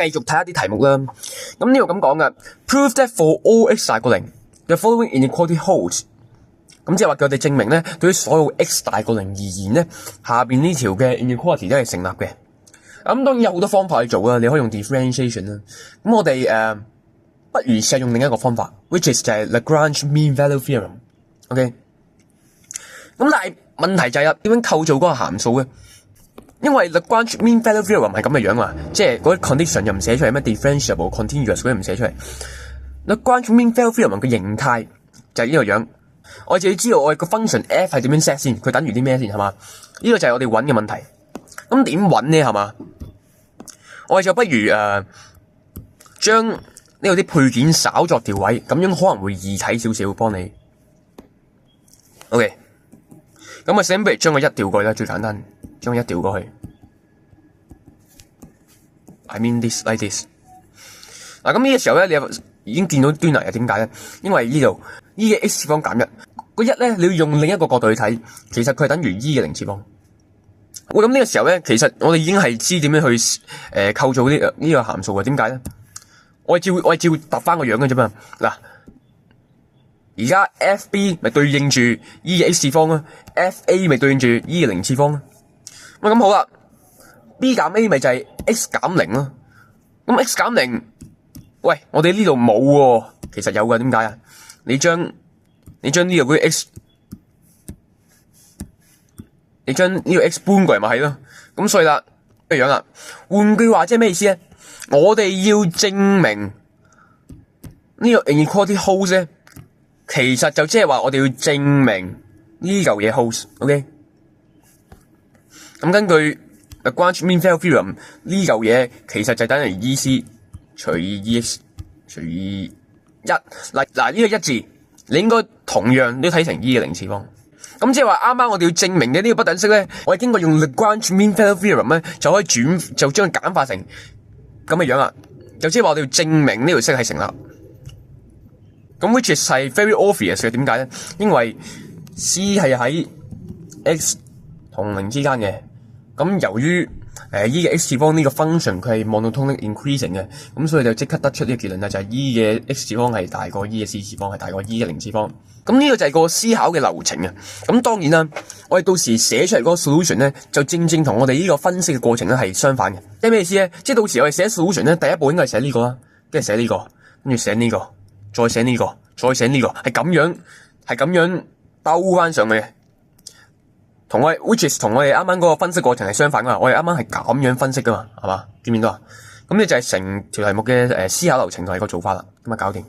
繼續睇下啲題目啦。咁呢度咁講噶 ，prove that for all x 大過0 the following inequality holds。咁即係話叫我哋證明咧，對於所有 x 大過0而言咧，下邊呢條嘅 inequality 都係成立嘅。咁當然有好多方法去做啦，你可以用 differentiation 啦。咁我哋不如試下用另一個方法 ，which is 就係 Lagrange mean value theorem。OK。咁但係問題就係點樣構造嗰個函數咧？因為 Lagrange mean value theorem 係咁嘅樣嘛，即係嗰啲 condition 又唔寫出嚟，咩 differentiable、continuous 嗰啲唔寫出嚟。Lagrange mean value theorem 嘅形態就係呢個樣。我哋就要知道我哋個 function f 係點樣 set 先，佢等於啲咩先係嘛？呢個就係我哋揾嘅問題。咁點揾呢係嘛？我哋就不如將呢度啲配件稍作調位，咁樣可能會易睇少少，幫你。OK， 咁我先不如將個一調過去啦，最簡單，將個一調過去。I mean this like this。嗱，咁呢個時候咧，你又已經見到端倪啊？點解咧？因為呢度e 嘅 x 次方減1，個一咧你要用另一個角度去睇，其實佢係等於 e 嘅0次方。咁呢個時候咧，其實我哋已經係知點樣去構造呢個函數嘅。點解咧？我係照揼翻個樣嘅啫嘛。嗱，而家 FB 咪對應住 e 嘅 x 次方啦 ，FA 咪對應住 e 嘅0次方啦。咁好啦 ，b 減 a 咪就係 x 減0啦。咁 x 減0，喂，我哋呢度冇喎，其實有嘅。點解啊？你將呢度嗰啲 x， 你將呢個 x 搬過嚟咪係咯。咁所以啦，咁樣啦。換句話即係咩意思咧？我哋要證明呢個 inequality holds 咧，其實就即係話我哋要證明呢嚿嘢 holds。OK， 咁根據 Lagrange mean value theorem 呢嚿嘢其實就等於 EC 除以 EX 除以1。嗱呢個一字，你應該同樣都睇成 e 嘅0次方。咁即係話啱啱我哋要證明嘅呢個不等式咧，我哋經過用 Lagrange mean value theorem 咧，就可以就將佢簡化成咁嘅樣啦。就即係話我哋要證明呢條式係成立。咁 which is 係 very obvious 嘅。點解咧？因為 c 係喺 x 同0之間嘅。咁由於e 嘅 x 次方呢個 function 佢係 monotonic increasing 嘅，咁所以就即刻得出呢個結論啦，就係 e 嘅 x 次方係大過 e 嘅 c 次方係大過 e 嘅0次方。咁呢個就係個思考嘅流程啊。咁當然啦，我哋到時寫出嚟嗰個 solution 咧，就正同我哋呢個分析嘅過程咧係相反嘅。即係咩意思咧？即係到時我哋寫 solution 咧，第一步應該係寫呢個啦，跟住寫呢個，跟住寫呢個，再寫呢個，再寫呢個，係咁樣兜翻上去嘅。同我哋 which is 同我哋啱啱嗰個分析過程係相反噶嘛？我哋啱啱係咁樣分析噶嘛，係嘛？見唔見到啊？咁你就係成條題目嘅思考流程同埋個做法啦，咁啊搞掂。